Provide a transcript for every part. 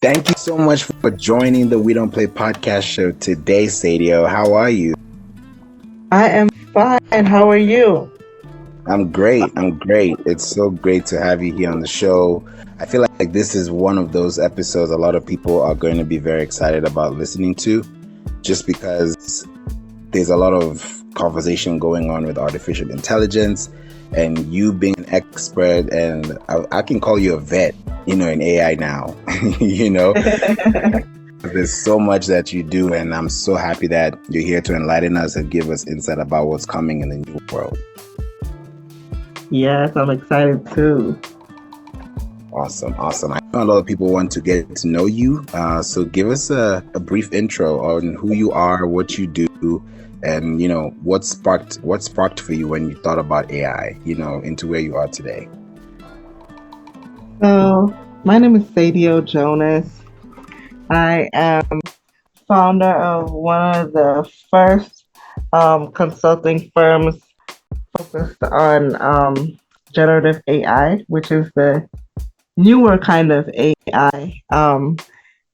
Thank you so much for joining the We Don't Play podcast show today, Sadio. How are you? I am fine. How are you? I'm great. I'm great. It's so great to have you here on the show. I feel like this is one of those episodes a lot of people are going to be very excited about listening to, just because there's a lot of conversation going on with artificial intelligence, and you being an expert, and I can call you a vet, in AI now. you know, There's so much that you do, and I'm so happy that you're here to enlighten us and give us insight about what's coming in the new world. Yes, I'm excited too. Awesome. I know a lot of people want to get to know you, so give us a brief intro on who you are, what you do, and what sparked for you when you thought about AI, into where you are today. So, my name is Sadio Jonas. I am founder of one of the first consulting firms focused on generative AI, which is the newer kind of AI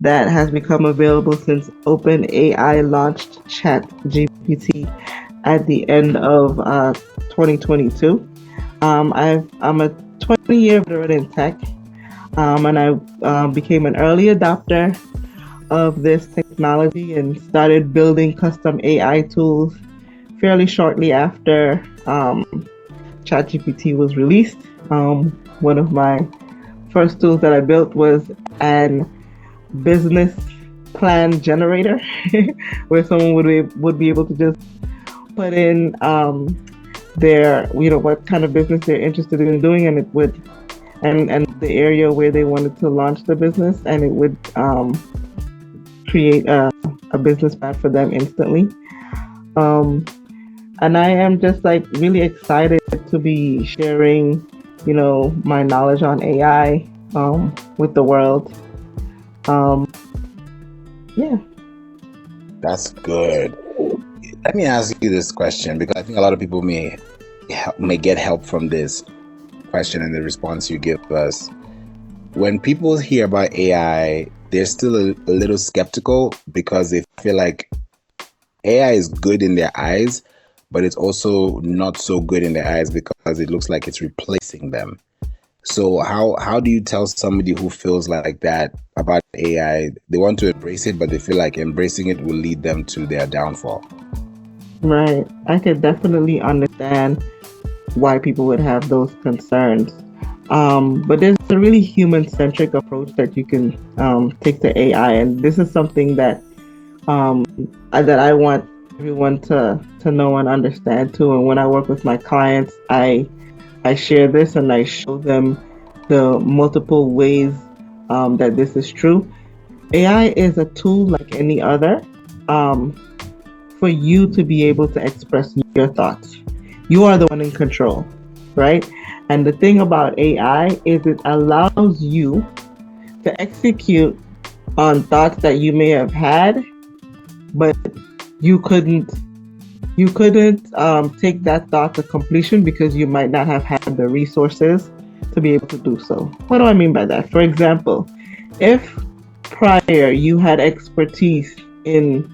that has become available since OpenAI launched ChatGPT at the end of 2022. I'm a 20-year veteran in tech, and I became an early adopter of this technology and started building custom AI tools fairly shortly after ChatGPT was released. One of my first tools that I built was an business plan generator, where someone would be able to just put in their what kind of business they're interested in doing, and it would and the area where they wanted to launch the business, and it would create a business plan for them instantly. And I am just like really excited to be sharing, my knowledge on AI with the world. Yeah. That's good. Let me ask you this question, because I think a lot of people may get help from this question and the response you give us. When people hear about AI, they're still a little skeptical because they feel like AI is good in their eyes, but it's also not so good in their eyes because it looks like it's replacing them. So how do you tell somebody who feels like that about AI? They want to embrace it, but they feel like embracing it will lead them to their downfall. Right. I could definitely understand why people would have those concerns. But there's a really human-centric approach that you can take to AI, and this is something that that I want everyone to know and understand too. And when I work with my clients, I share this and I show them the multiple ways that this is true. AI is a tool like any other for you to be able to express your thoughts. You are the one in control, right? And the thing about AI is it allows you to execute on thoughts that you may have had, but you couldn't take that thought to completion because you might not have had the resources to be able to do so. What do I mean by that? For example, if prior you had expertise in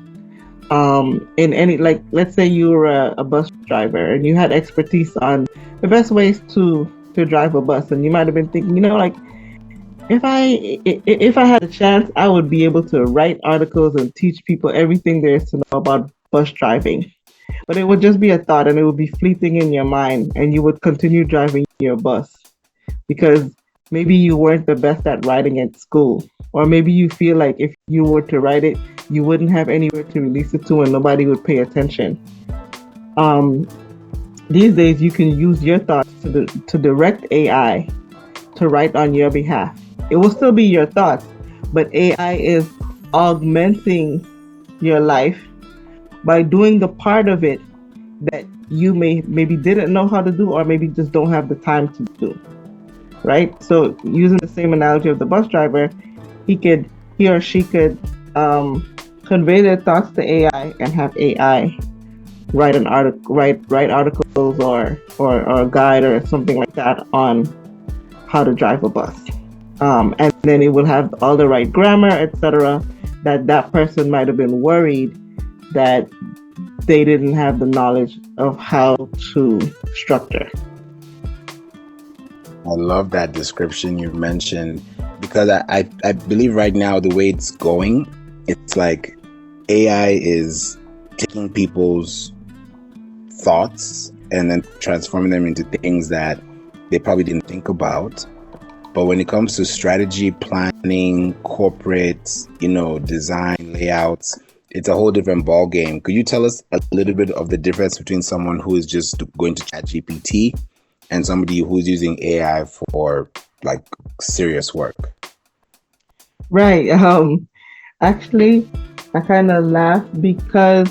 any, like, let's say you were a bus driver and you had expertise on the best ways to drive a bus, and you might have been thinking, like, if I had a chance, I would be able to write articles and teach people everything there is to know about bus driving. But it would just be a thought, and it would be fleeting in your mind, and you would continue driving your bus because maybe you weren't the best at writing at school, or maybe you feel like if you were to write it, you wouldn't have anywhere to release it to, and nobody would pay attention. These days, you can use your thoughts to direct AI to write on your behalf. It will still be your thoughts, but AI is augmenting your life by doing the part of it that you maybe didn't know how to do, or maybe just don't have the time to do. Right? So using the same analogy of the bus driver, he or she could convey their thoughts to AI and have AI write an article, write articles or a guide or something like that on how to drive a bus. and then it will have all the right grammar, etc. That person might have been worried that they didn't have the knowledge of how to structure. I love that description you mentioned, because I believe right now the way it's going, it's like AI is taking people's thoughts and then transforming them into things that they probably didn't think about. But when it comes to strategy, planning, corporate, design, layouts, it's a whole different ball game. Could you tell us a little bit of the difference between someone who is just going to ChatGPT and somebody who's using AI for like serious work? Right. Actually, I kind of laugh because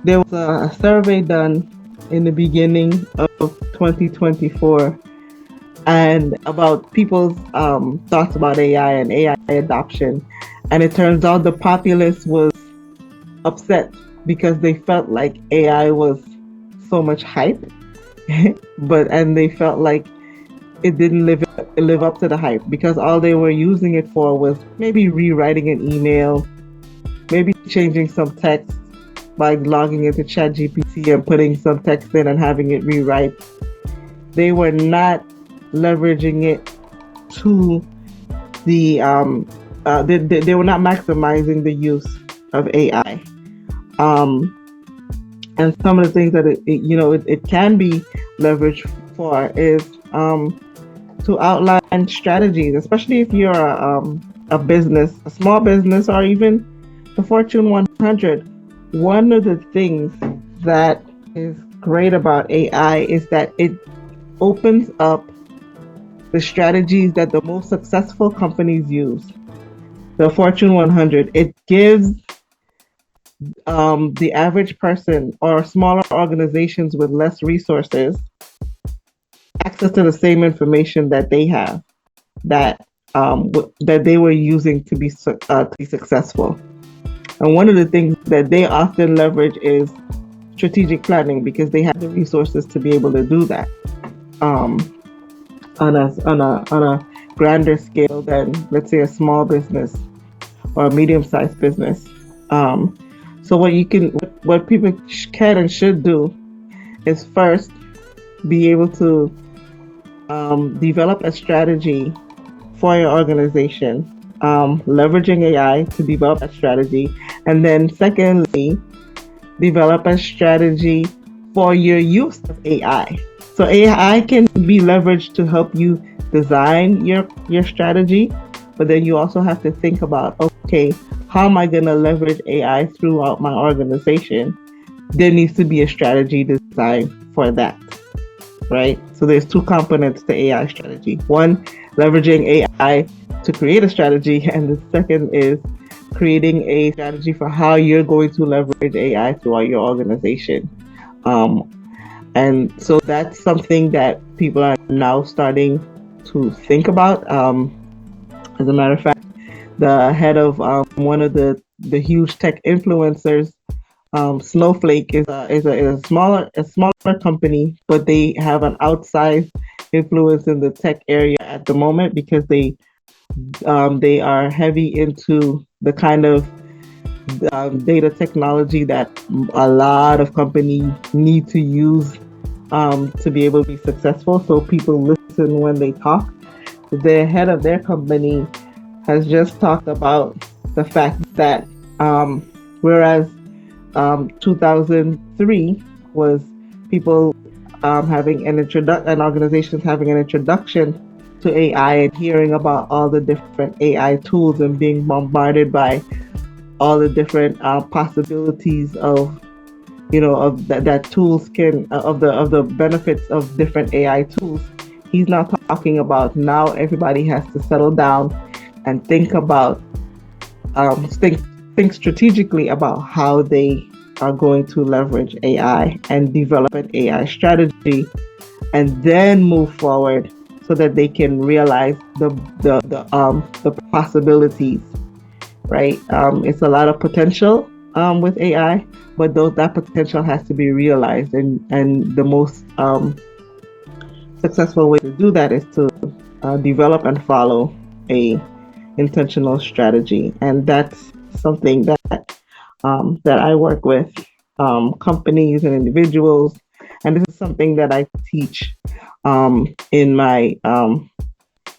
there was a survey done in the beginning of 2024 and about people's thoughts about AI and AI adoption. And it turns out the populace was upset because they felt like AI was so much hype, and they felt like it didn't live up to the hype because all they were using it for was maybe rewriting an email, maybe changing some text by logging into ChatGPT and putting some text in and having it rewrite. They were not leveraging it to the they were not maximizing the use of AI. And some of the things that it can be leveraged for is to outline strategies, especially if you're a business, a small business, or even the Fortune 100. One of the things that is great about AI is that it opens up the strategies that the most successful companies use. The Fortune 100, it gives the average person or smaller organizations with less resources access to the same information that they have, that that they were using to be successful. And one of the things that they often leverage is strategic planning because they have the resources to be able to do that on a grander scale than, let's say, a small business or a medium-sized business. So what people can and should do is first be able to develop a strategy for your organization, leveraging AI to develop a strategy, and then secondly, develop a strategy for your use of AI. So AI can be leveraged to help you design your strategy, but then you also have to think about, okay, how am I going to leverage AI throughout my organization? There needs to be a strategy designed for that, right? So there's two components to AI strategy. One, leveraging AI to create a strategy, and the second is creating a strategy for how you're going to leverage AI throughout your organization. And so that's something that people are now starting to think about. As a matter of fact, the head of one of the huge tech influencers, Snowflake, is a smaller company, but they have an outsized influence in the tech area at the moment because they are heavy into the kind of data technology that a lot of companies need to use to be able to be successful. So people listen when they talk. The head of their company has just talked about the fact that whereas 2003 was people having an introduction, and organizations having an introduction to AI and hearing about all the different AI tools and being bombarded by all the different possibilities of that tools can of the benefits of different AI tools. He's now talking about now everybody has to settle down and think about think strategically about how they are going to leverage AI and develop an AI strategy, and then move forward so that they can realize the possibilities. Right? It's a lot of potential with AI, but that potential has to be realized, and the most successful way to do that is to develop and follow a intentional strategy. And that's something that I work with companies and individuals. And this is something that I teach in my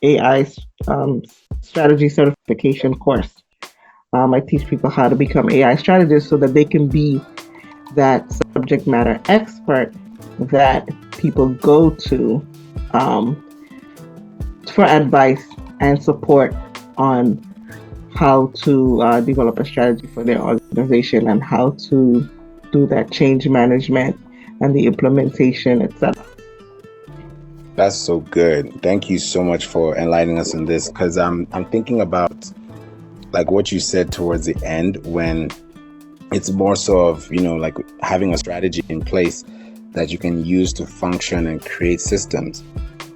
AI strategy certification course. I teach people how to become AI strategists so that they can be that subject matter expert that people go to for advice and support on how to develop a strategy for their organization and how to do that change management and the implementation, etc. That's so good. Thank you so much for enlightening us in this, because I'm thinking about like what you said towards the end, when it's more so of, like having a strategy in place that you can use to function and create systems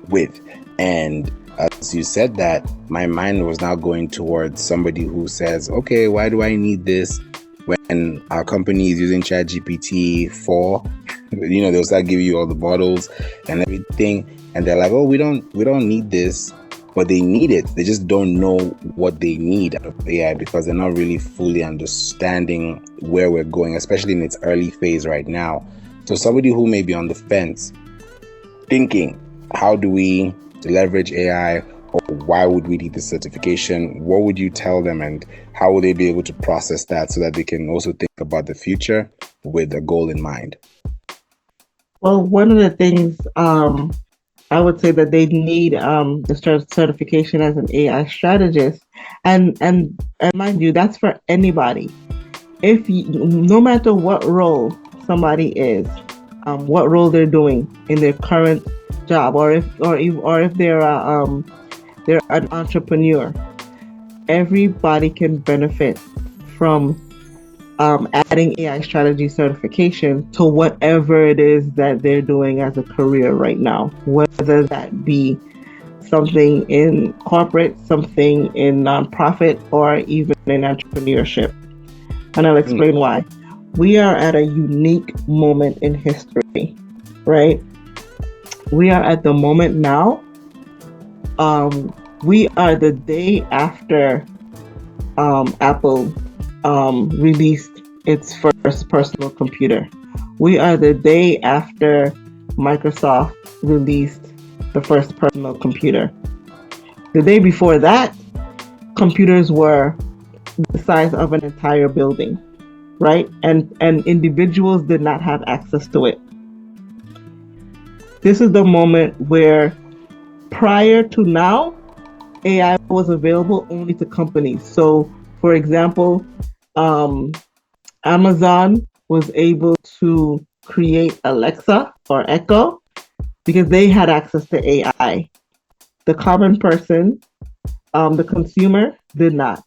with. And as you said that, my mind was now going towards somebody who says, okay, why do I need this when our company is using ChatGPT 4? They'll start giving you all the bottles and everything, and they're like, oh, we don't need this, but they need it. They just don't know what they need out of AI because they're not really fully understanding where we're going, especially in its early phase right now. So somebody who may be on the fence thinking, how do we leverage AI, or why would we need this certification? What would you tell them, and how will they be able to process that so that they can also think about the future with a goal in mind? Well, one of the things I would say that they need the certification as an AI strategist, and mind you, that's for anybody. No matter what role somebody is, what role they're doing in their current job, or if they're an entrepreneur, everybody can benefit from adding AI strategy certification to whatever it is that they're doing as a career right now, whether that be something in corporate, something in nonprofit, or even in entrepreneurship. And I'll explain why. We are at a unique moment in history, right? We are at the moment now. We are the day after Apple released its first personal computer. We are the day after Microsoft released the first personal computer. The day before that, computers were the size of an entire building, right? And individuals did not have access to it. This is the moment where, prior to now, AI was available only to companies. So, for example, Amazon was able to create Alexa or Echo because they had access to AI. The common person, the consumer, did not.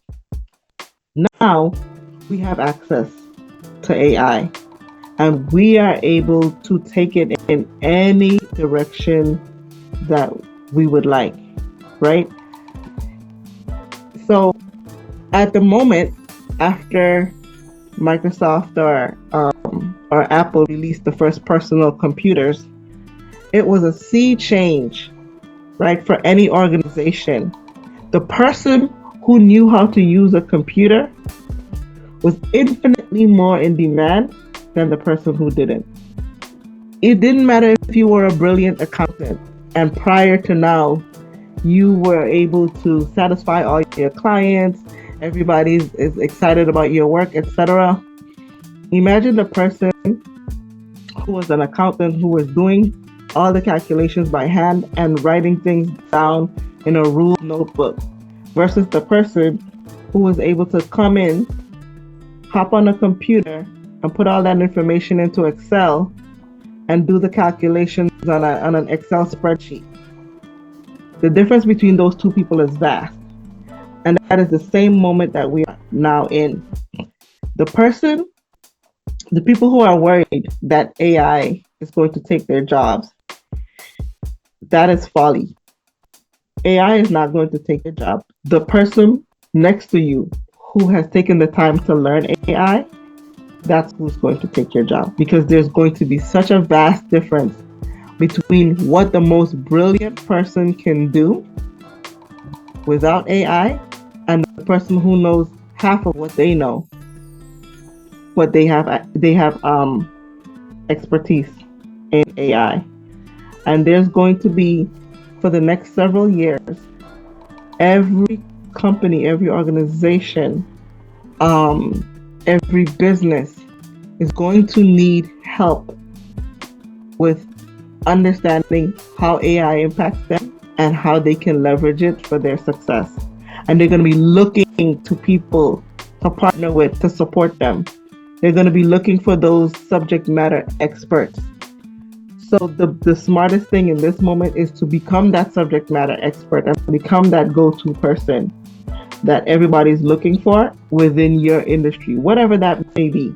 Now we have access to AI, and we are able to take it in any direction that we would like, right? So at the moment, after Microsoft or Apple released the first personal computers, it was a sea change, right, for any organization. The person who knew how to use a computer was infinitely more in demand than the person who didn't. It didn't matter if you were a brilliant accountant and prior to now you were able to satisfy all your clients, everybody is excited about your work, etc. Imagine the person who was an accountant who was doing all the calculations by hand and writing things down in a ruled notebook versus the person who was able to come in, hop on a computer, and put all that information into Excel and do the calculations on an Excel spreadsheet. The difference between those two people is vast. And that is the same moment that we are now in. The people who are worried that AI is going to take their jobs, that is folly. AI is not going to take your job. The person next to you who has taken the time to learn AI, that's who's going to take your job, because there's going to be such a vast difference between what the most brilliant person can do without AI, and the person who knows half of what they know, but they have expertise in AI. And there's going to be, for the next several years, every company, every organization, every business is going to need help with understanding how AI impacts them and how they can leverage it for their success. And they're going to be looking to people to partner with to support them. They're going to be looking for those subject matter experts. So the smartest thing in this moment is to become that subject matter expert and become that go-to person that everybody's looking for within your industry, whatever that may be,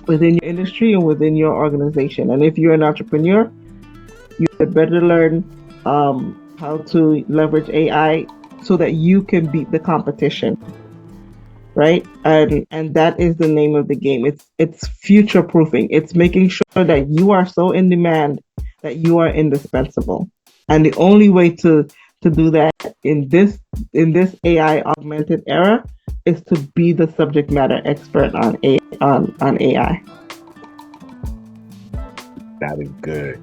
within your industry and within your organization. And if you're an entrepreneur, you had better learn how to leverage AI so that you can beat the competition, right? And that is the name of the game. It's future proofing. It's making sure that you are so in demand that you are indispensable. And the only way to do that in this AI augmented era is to be the subject matter expert on AI. That is good.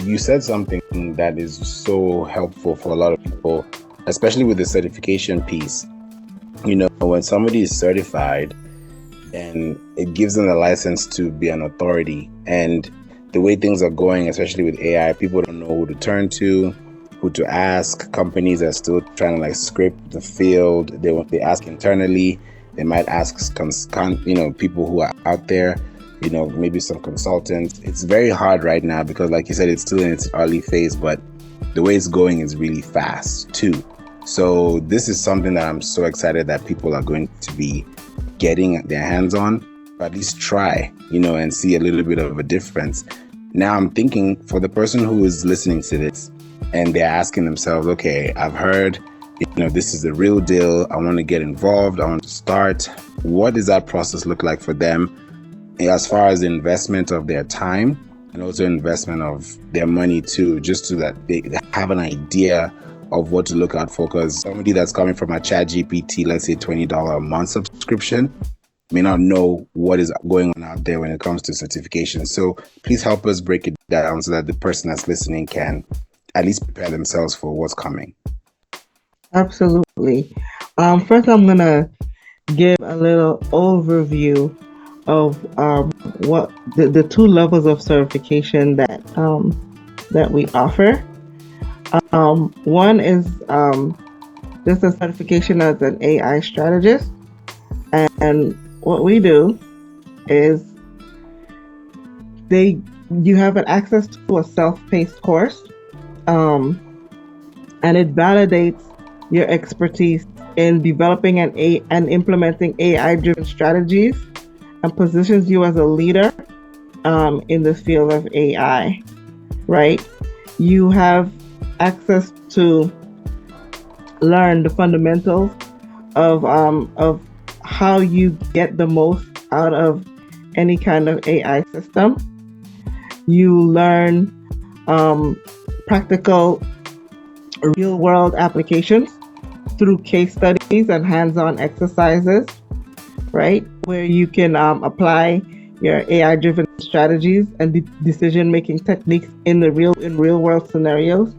You said something that is so helpful for a lot of people, especially with the certification piece. You know, when somebody is certified, and it gives them the license to be an authority. And the way things are going, especially with AI, people don't know who to turn to, who to ask. Companies are still trying to like scrape the field. They ask internally. They might ask people who are out there, maybe some consultants. It's very hard right now because, like you said, it's still in its early phase, but the way it's going is really fast too. So this is something that I'm so excited that people are going to be getting their hands on, or at least try, and see a little bit of a difference. Now I'm thinking for the person who is listening to this and they're asking themselves, okay, I've heard, this is the real deal. I want to get involved. I want to start. What does that process look like for them as far as the investment of their time and also investment of their money too, just so that they have an idea of what to look out for? Because somebody that's coming from a ChatGPT, let's say $20 a month subscription, may not know what is going on out there when it comes to certification. So please help us break it down so that the person that's listening can at least prepare themselves for what's coming. Absolutely. First, I'm going to give a little overview of what the two levels of certification that we offer. One is just a certification as an AI strategist, and what we do is you have an access to a self-paced course, and it validates your expertise in developing and implementing AI-driven strategies, and positions you as a leader in the field of AI. Right? You have access to learn the fundamentals of how you get the most out of any kind of AI system. You learn practical real world applications through case studies and hands-on exercises, right? Where you can apply your AI-driven strategies and decision-making techniques in real world scenarios.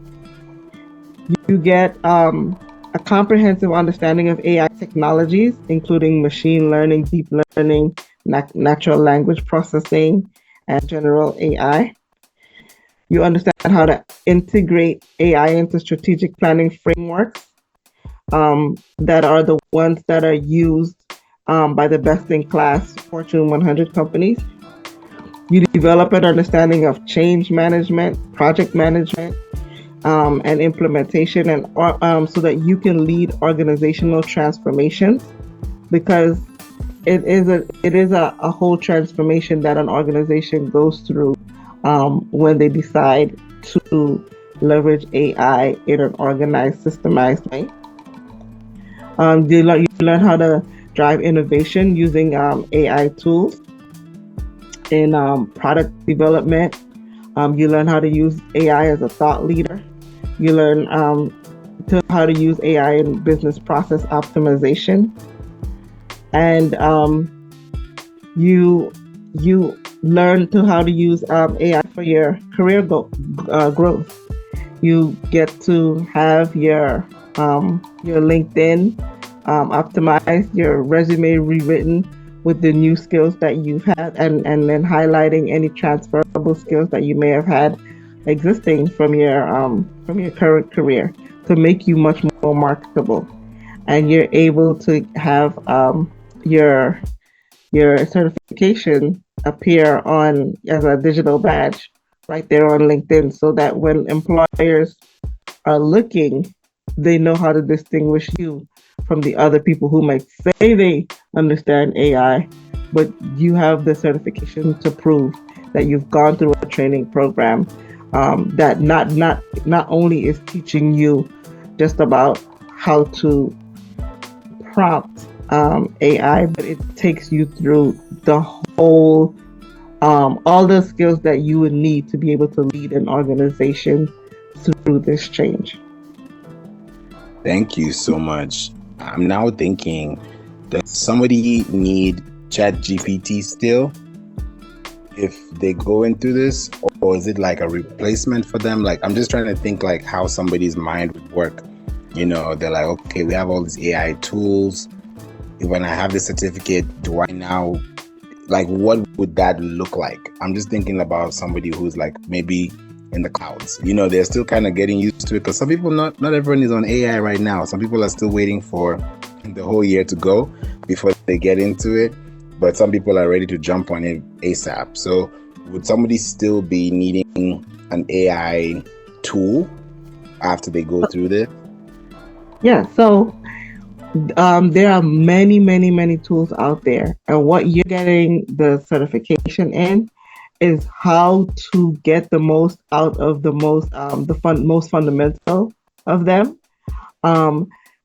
You get a comprehensive understanding of AI technologies, including machine learning, deep learning, natural language processing, and general AI. You understand how to integrate AI into strategic planning frameworks that are the ones that are used by the best-in-class Fortune 100 companies. You develop an understanding of change management, project management, and implementation, and so that you can lead organizational transformations, because it is a whole transformation that an organization goes through when they decide to leverage AI in an organized, systemized way. You learn how to drive innovation using AI tools in product development. You learn how to use AI as a thought leader. You learn to how to use AI in business process optimization, and you you learn to how to use AI for your growth. You get to have your LinkedIn optimized, your resume rewritten with the new skills that you've had, and then highlighting any transferable skills that you may have had existing from your current career to make you much more marketable. And you're able to have your certification appear on as a digital badge right there on LinkedIn, so that when employers are looking, they know how to distinguish you from the other people who might say they understand AI, but you have the certification to prove that you've gone through a training program that not only is teaching you just about how to prompt AI, but it takes you through the whole all the skills that you would need to be able to lead an organization through this change. Thank you so much. I'm now thinking, does somebody need ChatGPT still if they go into this, or is it like a replacement for them? Like, I'm just trying to think like how somebody's mind would work. You know, they're like, okay, we have all these AI tools. When I have this certificate, do I now, like, what would that look like? I'm just thinking about somebody who's like maybe in the clouds. You know, they're still kind of getting used to it, because some people, not everyone is on AI right now. Some people are still waiting for the whole year to go before they get into it, but some people are ready to jump on it ASAP. So would somebody still be needing an AI tool after they go through this? Yeah, so there are many tools out there, and what you're getting the certification in is how to get the most out of the most fundamental of them,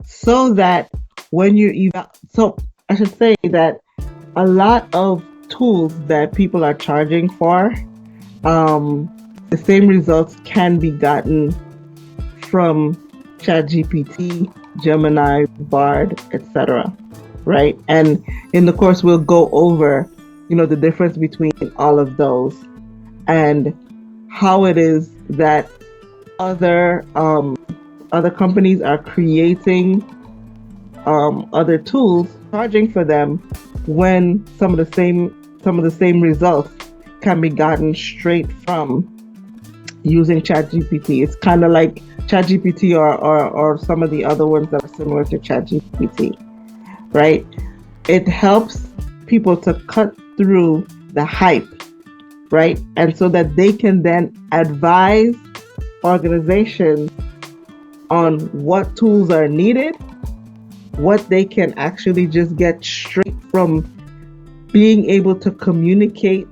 so that when you so I should say that a lot of tools that people are charging for, the same results can be gotten from ChatGPT, Gemini, Bard, etc. Right? And in the course, we'll go over, the difference between all of those and how it is that other companies are creating other tools, charging for them, when some of the same results can be gotten straight from using ChatGPT. It's kind of like ChatGPT or some of the other ones that are similar to ChatGPT, right? It helps people to cut through the hype, right? And so that they can then advise organizations on what tools are needed, what they can actually just get straight from being able to communicate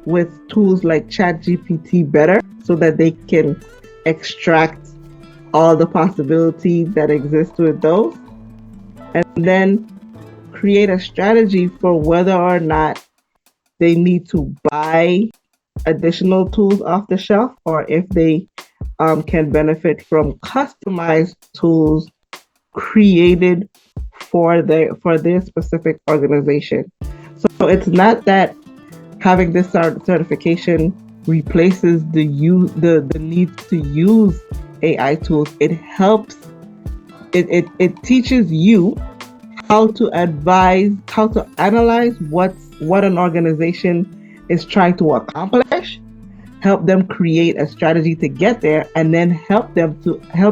with tools like ChatGPT better, so that they can extract all the possibilities that exist with those, and then create a strategy for whether or not they need to buy additional tools off the shelf, or if they can benefit from customized tools created for their specific organization. So it's not that having this certification replaces the need to use AI tools. It helps. It teaches you how to advise, how to analyze what an organization is trying to accomplish, help them create a strategy to get there, and then help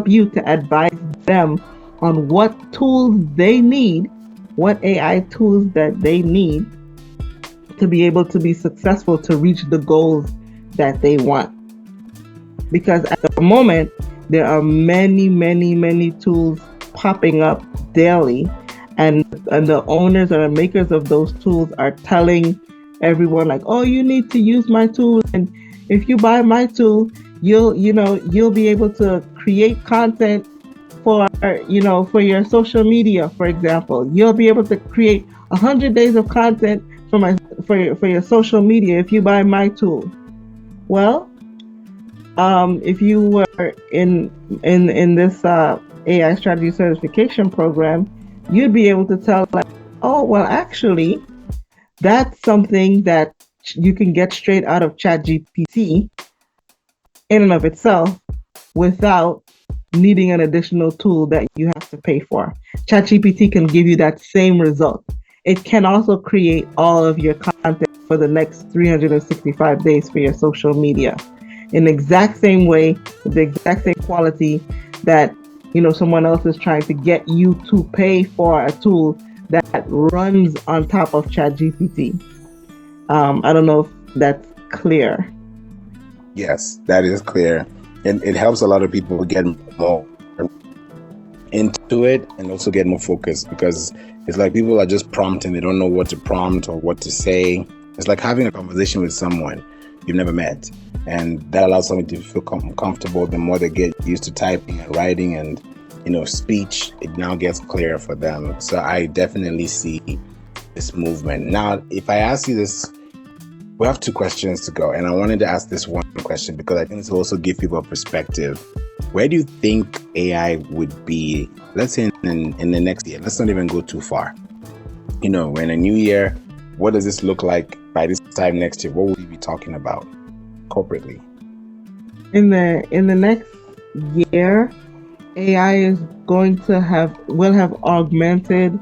you to advise them on what tools they need, what AI tools that they need to be able to be successful to reach the goals that they want. Because at the moment, there are many tools popping up daily, and the owners or the makers of those tools are telling everyone like, oh, you need to use my tool, and if you buy my tool, you'll be able to create content for your social media, for example. You'll be able to create 100 days of content for your social media if you buy my tool. Well, if you were in this AI strategy certification program, you'd be able to tell like, oh, well, actually, that's something that you can get straight out of ChatGPT in and of itself without needing an additional tool that you have to pay for. ChatGPT can give you that same result. It can also create all of your content for the next 365 days for your social media in the exact same way, with the exact same quality that someone else is trying to get you to pay for a tool that runs on top of ChatGPT. I don't know if that's clear. Yes, that is clear. And it helps a lot of people get more into it and also get more focused, because it's like people are just prompting, they don't know what to prompt or what to say. It's like having a conversation with someone you've never met, and that allows someone to feel comfortable. The more they get used to typing and writing and speech, it now gets clearer for them. So I definitely see this movement. Now, if I ask you this, we have 2 questions to go, and I wanted to ask this one question because I think this will also give people a perspective. Where do you think AI would be, let's say in the next year? Let's not even go too far. We're in a new year. What does this look like by this time next year? What will we be talking about corporately? In the next year, AI is will have augmented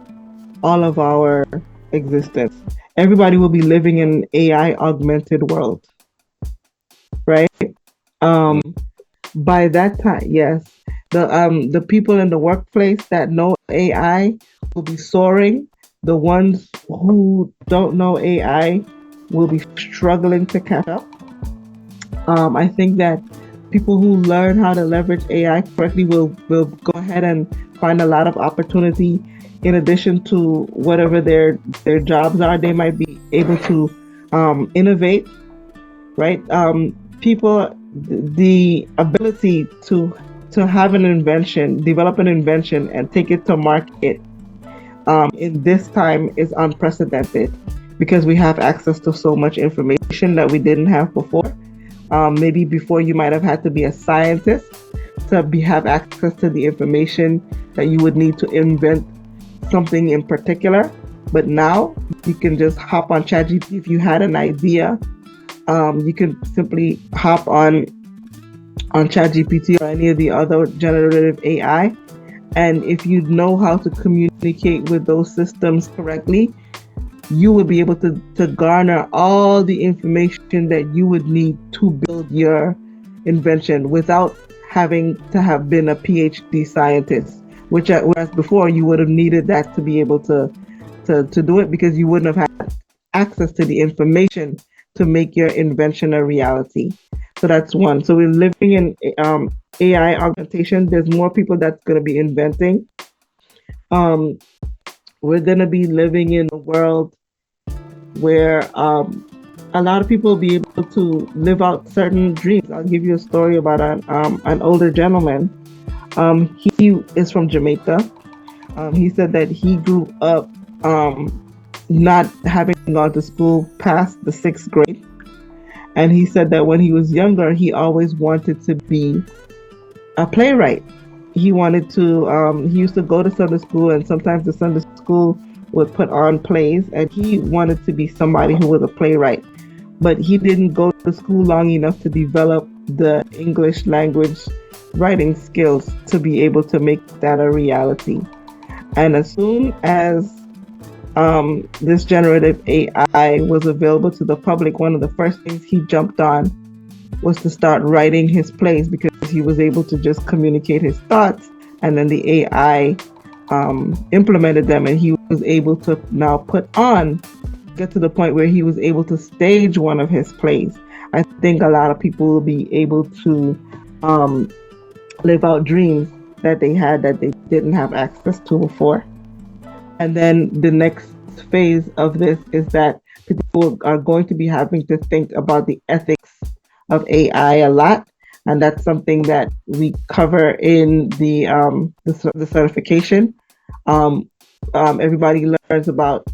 all of our existence. Everybody will be living in an AI augmented world, right? By that time, yes, the people in the workplace that know AI will be soaring. The ones who don't know AI will be struggling to catch up. I think that people who learn how to leverage AI correctly will go ahead and find a lot of opportunity. In addition to whatever their jobs are, they might be able to innovate, right? People, the ability to have an invention, develop an invention, and take it to market in this time is unprecedented, because we have access to so much information that we didn't have before. Maybe before you might have had to be a scientist to have access to the information that you would need to invent something in particular. But now you can just hop on ChatGPT. If you had an idea, you can simply hop on ChatGPT or any of the other generative AI. And if you know how to communicate with those systems correctly, you would be able to garner all the information that you would need to build your invention without having to have been a PhD scientist, whereas before you would have needed that to be able to do it, because you wouldn't have had access to the information to make your invention a reality. So that's one. So we're living in AI augmentation. There's more people that's going to be inventing. We're going to be living in a world where a lot of people will be able to live out certain dreams. I'll give you a story about an older gentleman. He is from Jamaica. He said that he grew up not having gone to school past the 6th grade. And he said that when he was younger, he always wanted to be a playwright. He wanted to, he used to go to Sunday school, and sometimes the Sunday school would put on plays, and he wanted to be somebody who was a playwright. But he didn't go to school long enough to develop the English language writing skills to be able to make that a reality. And as soon as this generative AI was available to the public, one of the first things he jumped on was to start writing his plays, because he was able to just communicate his thoughts, and then the AI implemented them, and he was able to now get to the point where he was able to stage one of his plays. I think a lot of people will be able to live out dreams that they had that they didn't have access to before. And then the next phase of this is that people are going to be having to think about the ethics of AI a lot. And that's something that we cover in the certification. Everybody learns about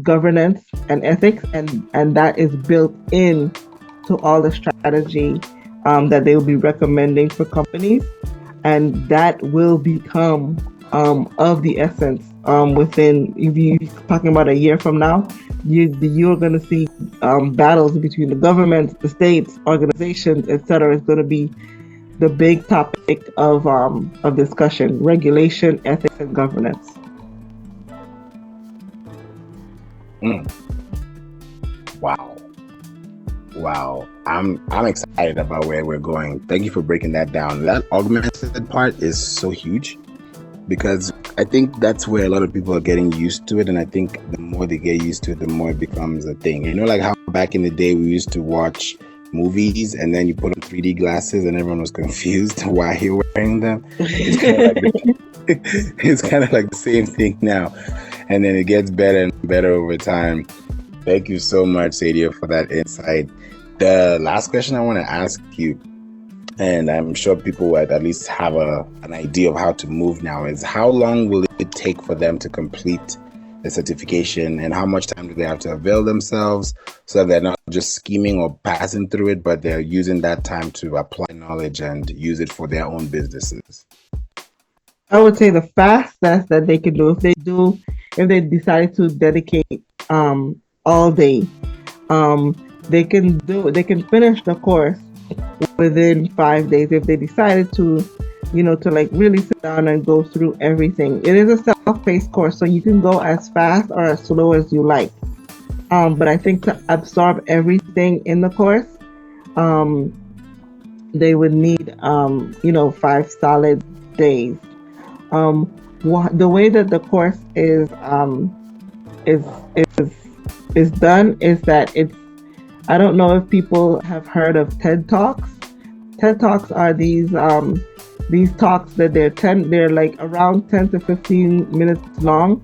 governance and ethics, and that is built in to all the strategy that they will be recommending for companies. and that will become of the essence within, if you're talking about a year from now, you're going to see battles between the governments, the states, organizations, etc. Is going to be the big topic of discussion: regulation, ethics, and governance. Mm. Wow. Wow. I'm excited about where we're going. Thank you for breaking that down. That augmented part is so huge because I think that's where a lot of people are getting used to it. And I think the more they get used to it, the more it becomes a thing. You know, like how back in the day we used to watch movies and then you put on 3D glasses and everyone was confused why you're wearing them. It's kind of like it's kind of like the same thing now. And then it gets better and better over time. Thank you so much, Sadio, for that insight. The last question I want to ask you, and I'm sure people would at least have an idea of how to move now, is how long will it take for them to complete the certification, and how much time do they have to avail themselves so that they're not just scheming or passing through it, but they're using that time to apply knowledge and use it for their own businesses? I would say the fastest that they can do, if they decide to dedicate all day, they can finish the course within 5 days if they decided to, to like really sit down and go through everything. It is a self-paced course, so you can go as fast or as slow as you like. But I think to absorb everything in the course, they would need 5 solid days. The way that the course is is is done is that it's, I don't know if people have heard of TED Talks. TED Talks are these talks that they're like around 10 to 15 minutes long,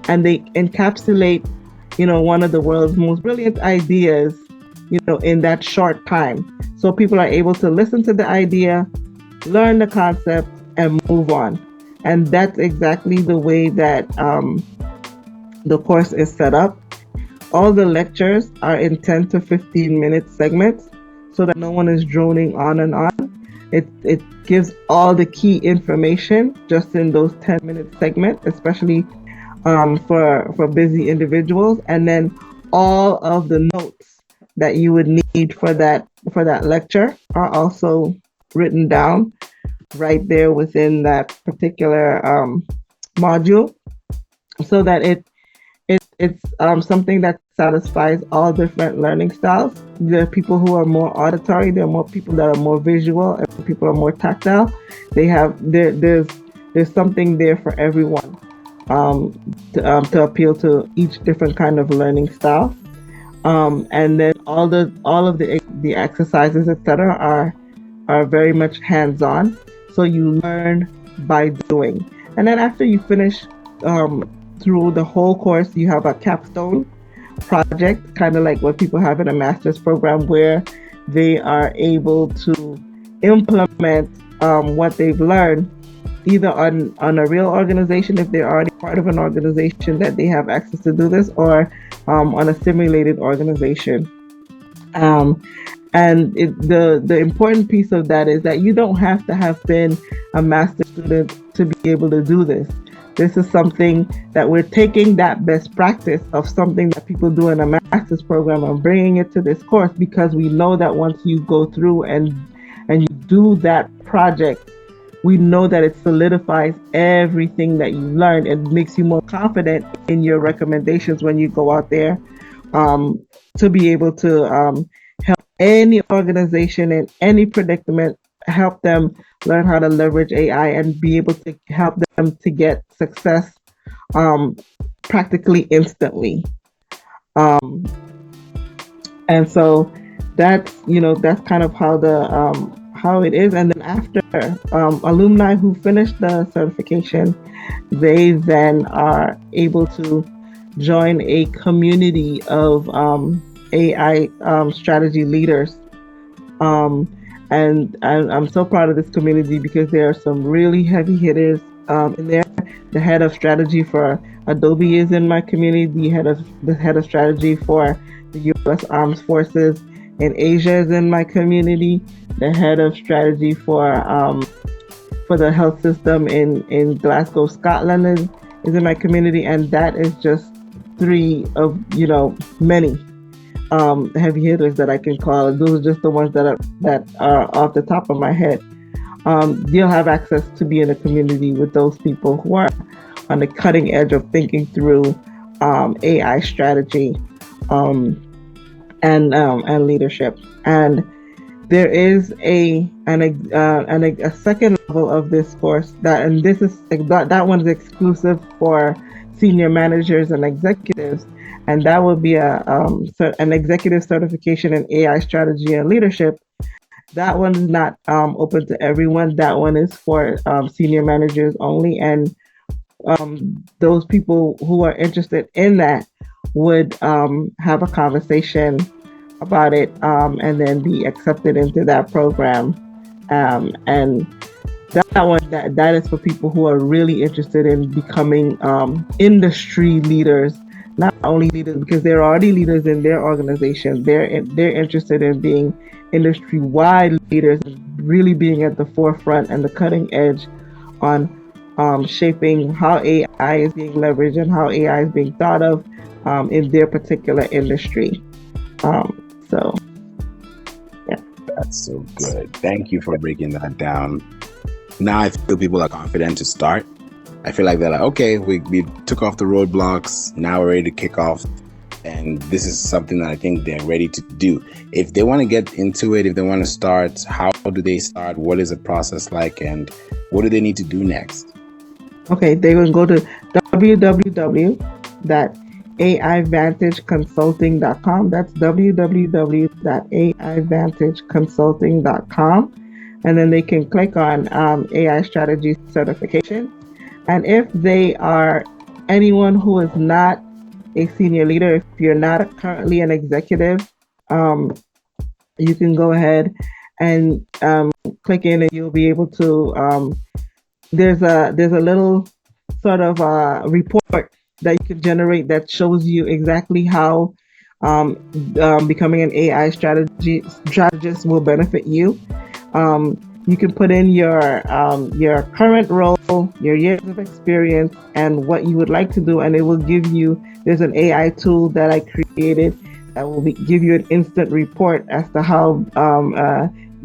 and they encapsulate one of the world's most brilliant ideas in that short time. So people are able to listen to the idea, learn the concept, and move on. And that's exactly the way that the course is set up. All the lectures are in 10 to 15 minute segments so that no one is droning on and on. It gives all the key information just in those 10-minute segments, especially for busy individuals. And then all of the notes that you would need for that lecture are also written down right there within that particular module, so that it's something that satisfies all different learning styles. There are people who are more auditory, there are more people that are more visual, and people are more tactile. There's something there for everyone to appeal to each different kind of learning style. And then all of the exercises, etc., are very much hands-on. So you learn by doing. And then after you finish through the whole course, you have a capstone project, kind of like what people have in a master's program, where they are able to implement what they've learned either on a real organization, if they're already part of an organization that they have access to do this, or on a simulated organization. And the important piece of that is that you don't have to have been a master's student to be able to do this. This is something that we're taking that best practice of something that people do in a master's program and bringing it to this course, because we know that once you go through and you do that project, we know that it solidifies everything that you learned and makes you more confident in your recommendations when you go out there to be able to help any organization in any predicament, help them learn how to leverage AI and be able to help them to get success practically instantly. And so that's kind of how it is. And then after alumni who finish the certification, they then are able to join a community of AI strategy leaders. And I'm so proud of this community because there are some really heavy hitters in there. The head of strategy for Adobe is in my community. The head of strategy for the U.S. Armed Forces in Asia is in my community. The head of strategy for for the health system in Glasgow, Scotland is in my community, and that is just three of many heavy hitters that I can call. Those are just the ones that are off the top of my head. You'll have access to be in a community with those people who are on the cutting edge of thinking through AI strategy and leadership. And there is a second level of this course and this is that one is exclusive for senior managers and executives, and that would be an executive certification in AI strategy and leadership. That one is not open to everyone. That one is for senior managers only, and those people who are interested in that would have a conversation about it and then be accepted into that program. And that is for people who are really interested in becoming industry leaders, not only leaders because they're already leaders in their organization. They're interested in being industry-wide leaders, really being at the forefront and the cutting edge on shaping how AI is being leveraged and how AI is being thought of in their particular industry. So, yeah. That's so good. Thank you for breaking that down. Now I feel people are confident to start. I feel like they're like, okay, we took off the roadblocks. Now we're ready to kick off. And this is something that I think they're ready to do. If they want to get into it, if they want to start, how do they start? What is the process like? And what do they need to do next? Okay, they will go to www.aivantageconsulting.com. That's www.aivantageconsulting.com. And then they can click on AI strategy certification. And if they are anyone who is not a senior leader, if you're not currently an executive, you can go ahead and click in, and you'll be able to. There's a little sort of report that you can generate that shows you exactly how becoming an AI strategist will benefit you. You can put in your current role, your years of experience, and what you would like to do, and it will give you. There's an AI tool that I created that will give you an instant report as to how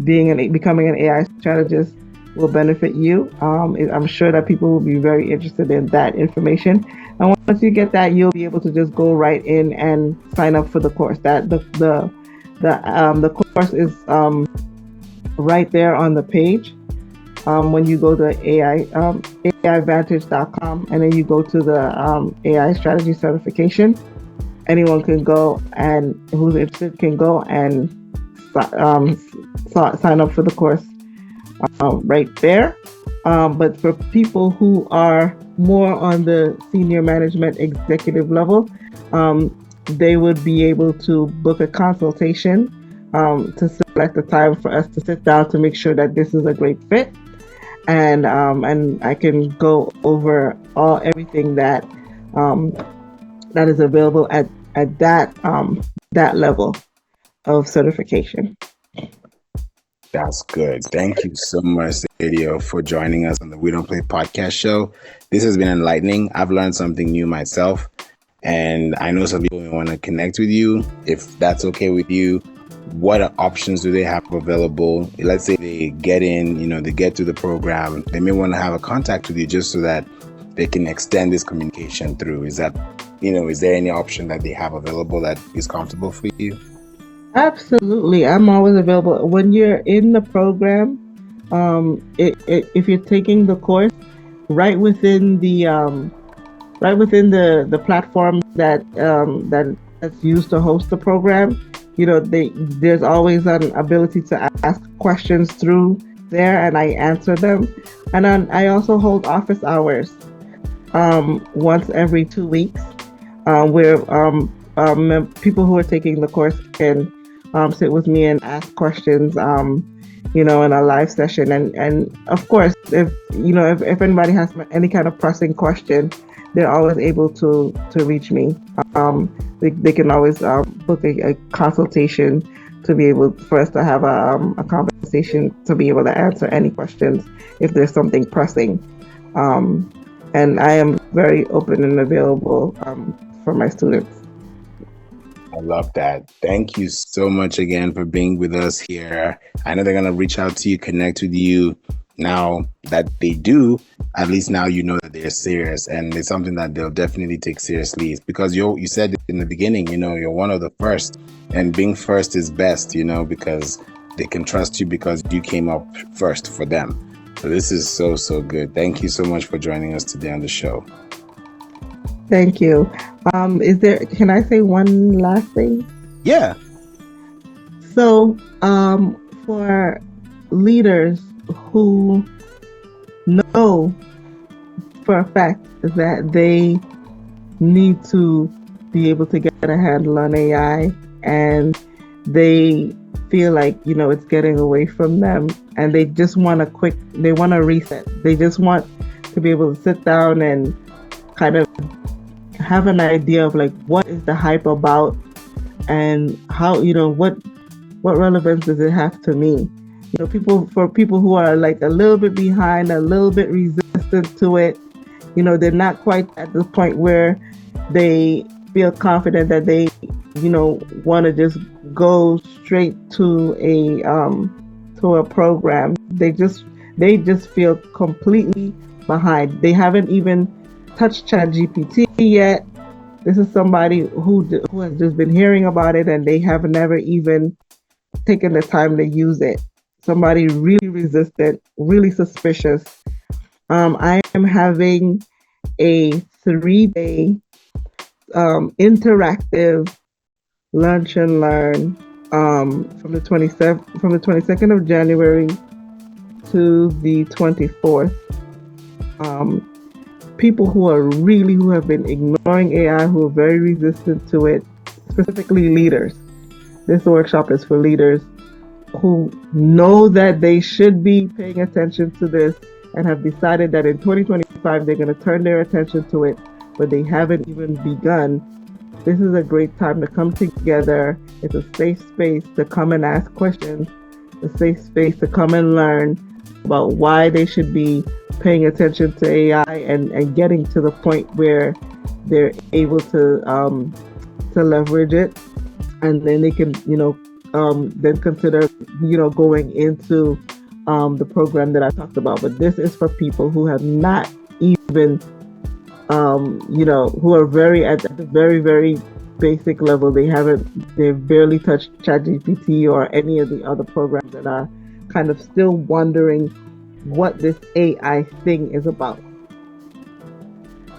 becoming an AI strategist will benefit you. I'm sure that people will be very interested in that information. And once you get that, you'll be able to just go right in and sign up for the course. That the course is right there on the page. When you go to aivantage.com and then you go to the AI strategy certification, anyone can go, and who's interested can go and sign up for the course right there. But for people who are more on the senior management executive level, they would be able to book a consultation to select the time for us to sit down to make sure that this is a great fit, and I can go over everything that is available at that level of certification. That's good. Thank you so much, Sadio, for joining us on the We Don't Play podcast show. This has been enlightening. I've learned something new myself, and I know some people want to connect with you. If that's okay with you, what options do they have available? Let's say they get in, they get through the program. They may want to have a contact with you just so that they can extend this communication through. Is that, is there any option that they have available that is comfortable for you? Absolutely. I'm always available. When you're in the program, if you're taking the course, right within the platform that's used to host the program, there's always an ability to ask questions through there, and I answer them. And then I also hold office hours once every 2 weeks, where people who are taking the course can sit with me and ask questions, in a live session. And of course, if anybody has any kind of pressing question, they're always able to reach me. They can always book a consultation to be able for us to have a conversation to be able to answer any questions if there's something pressing. And I am very open and available for my students. I love that. Thank you so much again for being with us here. I know they're going to reach out to you, connect with you. Now that they do, at least now you know that they're serious, and it's something that they'll definitely take seriously. It's because you said in the beginning, you're one of the first, and being first is best, because they can trust you because you came up first for them. So this is so, so good. Thank you so much for joining us today on the show. Thank you. Can I say one last thing? Yeah. So, for leaders who know for a fact that they need to be able to get a handle on AI, and they feel like, it's getting away from them, and they just want they want to reset. They just want to be able to sit down and kind of have an idea of like, what is the hype about, and how, what relevance does it have to me? For people who are like a little bit behind, a little bit resistant to it, they're not quite at the point where they feel confident that they, want to just go straight to a program. They just feel completely behind. They haven't even touched ChatGPT yet. This is somebody who has just been hearing about it, and they have never even taken the time to use it. Somebody really resistant, really suspicious. I am having a 3-day interactive lunch and learn from the 22nd of January to the 24th. People who have been ignoring AI, who are very resistant to it, specifically leaders. This workshop is for leaders who know that they should be paying attention to this and have decided that in 2025 they're going to turn their attention to it, but they haven't even begun. This is a great time to come together. It's a safe space to come and ask questions, a safe space to come and learn about why they should be paying attention to AI and getting to the point where they're able to leverage it, and then they can then consider going into the program that I talked about. But this is for people who have not even who are very at the very, very basic level. They've barely touched ChatGPT or any of the other programs, that are kind of still wondering what this AI thing is about.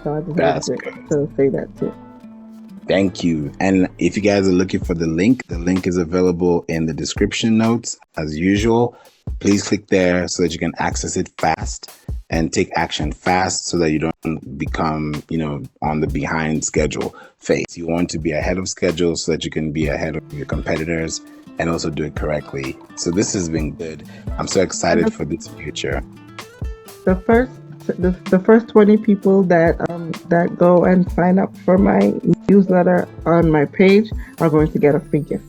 So I just wanted to say that too. Thank you. And if you guys are looking for the link is available in the description notes as usual. Please click there so that you can access it fast and take action fast, so that you don't become, on the behind schedule phase. You want to be ahead of schedule so that you can be ahead of your competitors and also do it correctly. So this has been good. I'm so excited for this future. The first 20 people that go and sign up for my newsletter on my page are going to get a free gift.